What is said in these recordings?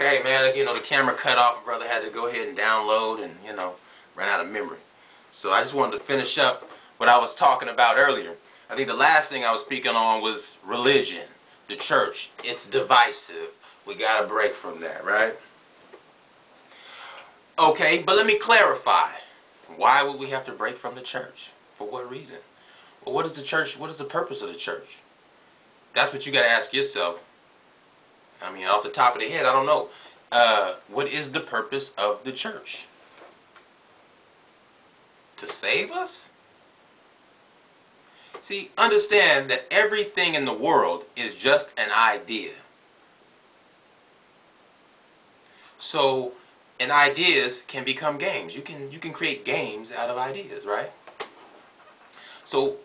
hey man, the camera cut off. My brother had to go ahead and download and, ran out of memory. So I just wanted to finish up what I was talking about earlier. I think the last thing I was speaking on was religion, the church. It's divisive. We got to break from that, right? Okay, but let me clarify. Why would we have to break from the church? For what reason? Well, what is the church? What is the purpose of the church? That's what you got to ask yourself. I mean, off the top of the head, I don't know. What is the purpose of the church? To save us? See, understand that everything in the world is just an idea. So, and ideas can become games. You can create games out of ideas, right? So,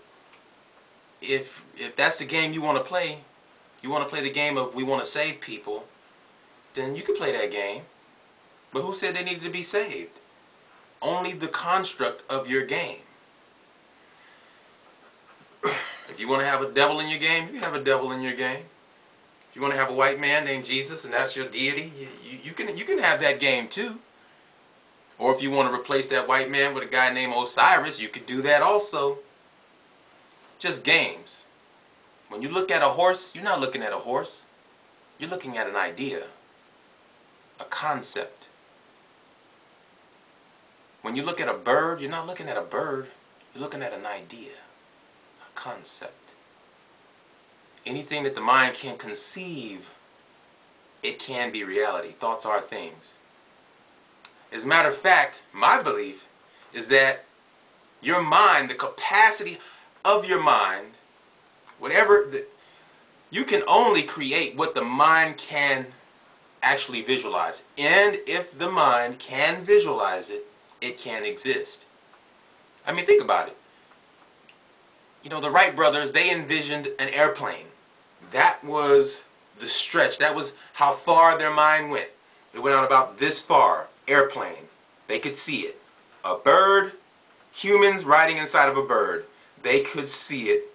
if that's the game you want to play the game of we want to save people, then you can play that game. But who said they needed to be saved? Only the construct of your game. If you want to have a devil in your game, you have a devil in your game. If you want to have a white man named Jesus and that's your deity, you can have that game too. Or if you want to replace that white man with a guy named Osiris, you could do that also. Just games. When you look at a horse, you're not looking at a horse. You're looking at an idea, a concept. When you look at a bird, you're not looking at a bird. You're looking at an idea, a concept. Anything that the mind can conceive, it can be reality. Thoughts are things. As a matter of fact, my belief is that your mind, the capacity of your mind, you can only create what the mind can actually visualize. And if the mind can visualize it, it can exist. I mean, think about it. The Wright brothers, they envisioned an airplane. That was the stretch. That was how far their mind went. It went out about this far. Airplane. They could see it. A bird, humans riding inside of a bird. They could see it.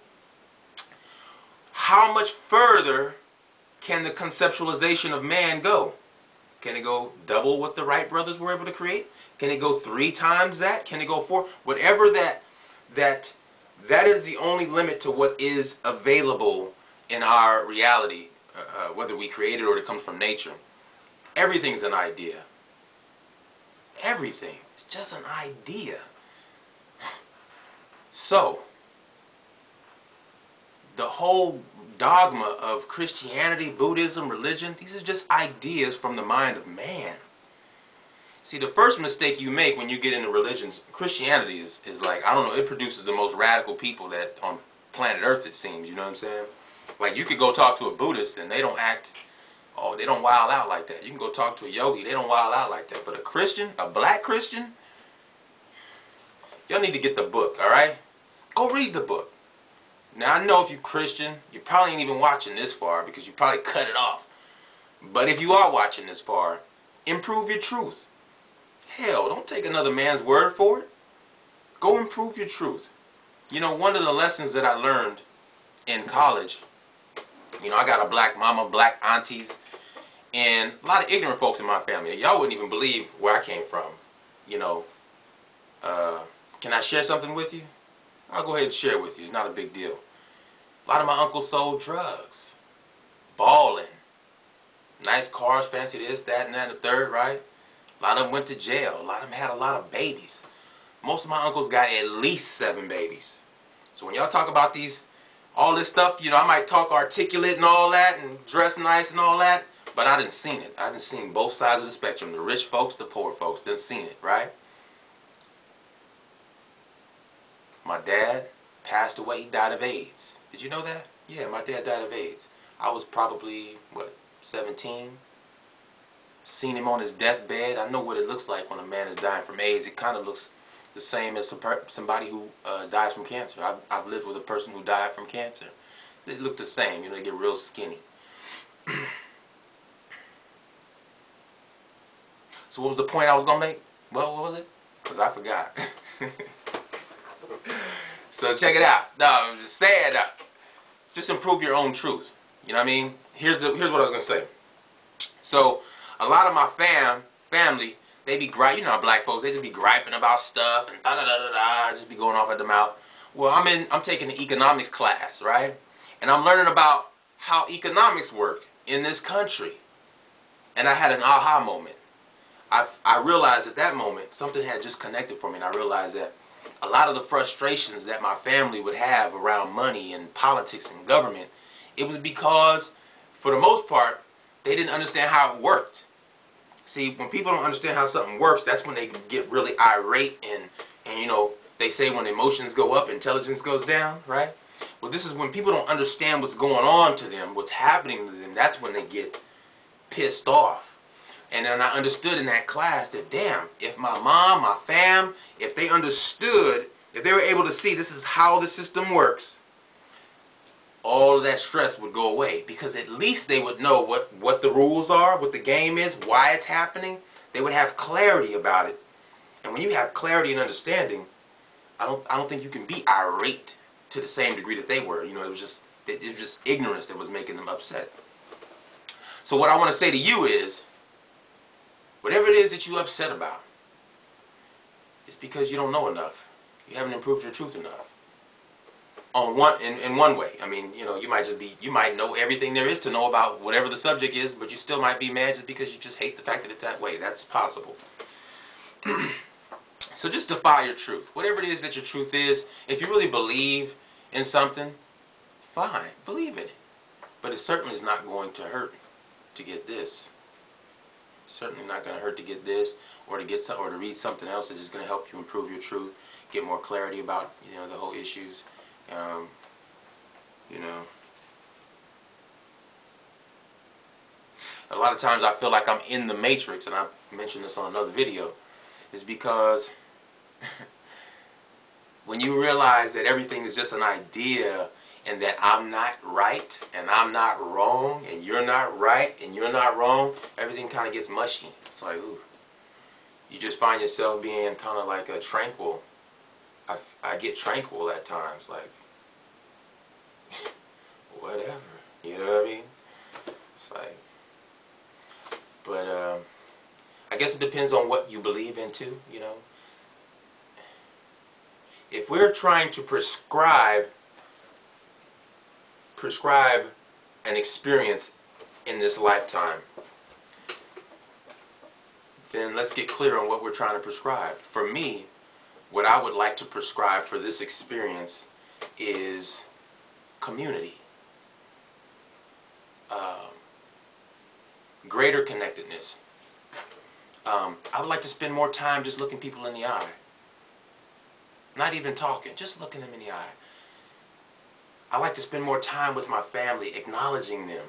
How much further can the conceptualization of man go? Can it go double what the Wright brothers were able to create? Can it go 3 times that? Can it go 4? Whatever that is the only limit to what is available in our reality, whether we create it or it comes from nature. Everything's an idea. Everything. It's just an idea. So, the whole dogma of Christianity, Buddhism, religion, these are just ideas from the mind of man. See, the first mistake you make when you get into religions, Christianity is like, I don't know, it produces the most radical people that on planet Earth, it seems, you know what I'm saying? Like, you could go talk to a Buddhist and they don't act, they don't wild out like that. You can go talk to a yogi, they don't wild out like that. But a Christian, a black Christian, y'all need to get the book, alright? Go read the book. Now, I know if you're Christian, you probably ain't even watching this far because you probably cut it off. But if you are watching this far, improve your truth. Hell, don't take another man's word for it. Go improve your truth. One of the lessons that I learned in college, I got a black mama, black aunties, and a lot of ignorant folks in my family. Y'all wouldn't even believe where I came from. Can I share something with you? I'll go ahead and share it with you. It's not a big deal. A lot of my uncles sold drugs. Balling. Nice cars, fancy this, that, and that, and the third, right? A lot of them went to jail. A lot of them had a lot of babies. Most of my uncles got at least 7 babies. So when y'all talk about all this stuff, I might talk articulate and all that and dress nice and all that, but I done seen it. I done seen both sides of the spectrum. The rich folks, the poor folks. Done seen it, right? My dad passed away. He died of AIDS. Did you know that? Yeah, my dad died of AIDS. I was probably, 17? Seen him on his deathbed. I know what it looks like when a man is dying from AIDS. It kind of looks the same as somebody who dies from cancer. I've lived with a person who died from cancer. They look the same. They get real skinny. So what was the point I was going to make? Well, what was it? Because I forgot. So check it out. No, I'm just saying that. Just improve your own truth. You know what I mean? Here's what I was going to say. So a lot of my family, they be you know, black folks, they just be griping about stuff and da da da da da, just be going off at the mouth. Well, I'm taking an economics class, right? And I'm learning about how economics work in this country. And I had an aha moment. I realized at that moment something had just connected for me, and I realized that a lot of the frustrations that my family would have around money and politics and government, it was because, for the most part, they didn't understand how it worked. See, when people don't understand how something works, that's when they get really irate, and you know, they say when emotions go up, intelligence goes down, right? Well, this is when people don't understand what's going on to them, what's happening to them, that's when they get pissed off. And then I understood in that class that, damn, if my mom, my fam, if they understood, if they were able to see this is how the system works, all of that stress would go away. Because at least they would know what the rules are, what the game is, why it's happening. They would have clarity about it. And when you have clarity and understanding, I don't think you can be irate to the same degree that they were. You know, it was just ignorance that was making them upset. So what I want to say to you is, whatever it is that you're upset about, it's because you don't know enough. You haven't improved your truth enough. In one way. I mean, you know, you might know everything there is to know about whatever the subject is, but you still might be mad just because you just hate the fact that it's that way. That's possible. So just defy your truth. Whatever it is that your truth is, if you really believe in something, fine, believe in it. But it certainly is not going to hurt to get this. Certainly not going to hurt to get this, or to get some, or to read something else that's just going to help you improve your truth, get more clarity about, you know, the whole issues. You know, a lot of times I feel like I'm in the Matrix, and I mentioned this on another video, is because when you realize that everything is just an idea, and that I'm not right, and I'm not wrong, and you're not right, and you're not wrong, everything kind of gets mushy. It's like, ooh. You just find yourself being kind of like a tranquil. I get tranquil at times, like, whatever. You know what I mean? It's like, but I guess it depends on what you believe in too, you know. If we're trying to prescribe an experience in this lifetime, then let's get clear on what we're trying to prescribe. For me, what I would like to prescribe for this experience is community, greater connectedness. I would like to spend more time just looking people in the eye. Not even talking, just looking them in the eye. I like to spend more time with my family, acknowledging them,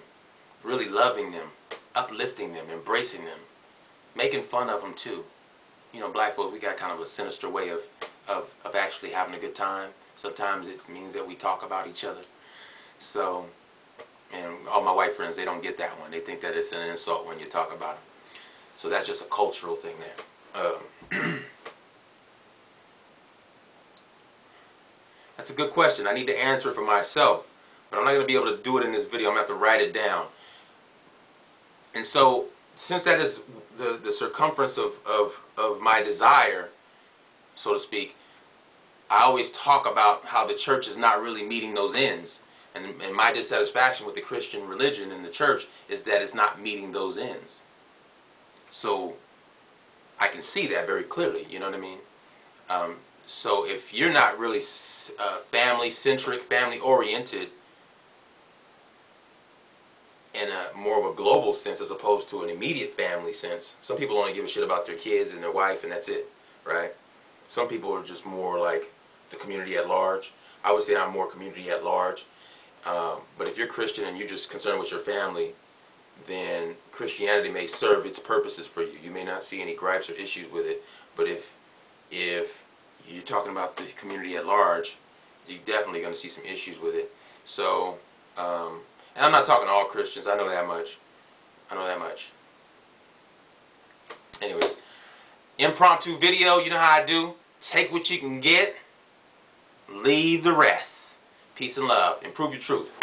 really loving them, uplifting them, embracing them, making fun of them too. You know, black folks, we got kind of a sinister way of actually having a good time. Sometimes it means that we talk about each other. So, and all my white friends, they don't get that one. They think that it's an insult when you talk about them. So that's just a cultural thing there. That's a good question. I need to answer it for myself, but I'm not going to be able to do it in this video. I'm going to have to write it down. And so, since that is the circumference of my desire, so to speak, I always talk about how the church is not really meeting those ends. And my dissatisfaction with the Christian religion and the church is that it's not meeting those ends. So I can see that very clearly, you know what I mean? So if you're not really family-centric, family-oriented in a more of a global sense as opposed to an immediate family sense, some people only give a shit about their kids and their wife and that's it, right? Some people are just more like the community at large. I would say I'm more community at large. But if you're Christian and you're just concerned with your family, then Christianity may serve its purposes for you. You may not see any gripes or issues with it, but if you're talking about the community at large, you're definitely going to see some issues with it. So, and I'm not talking to all Christians, I know that much. I know that much. Anyways, impromptu video, you know how I do. Take what you can get, leave the rest. Peace and love. Improve your truth.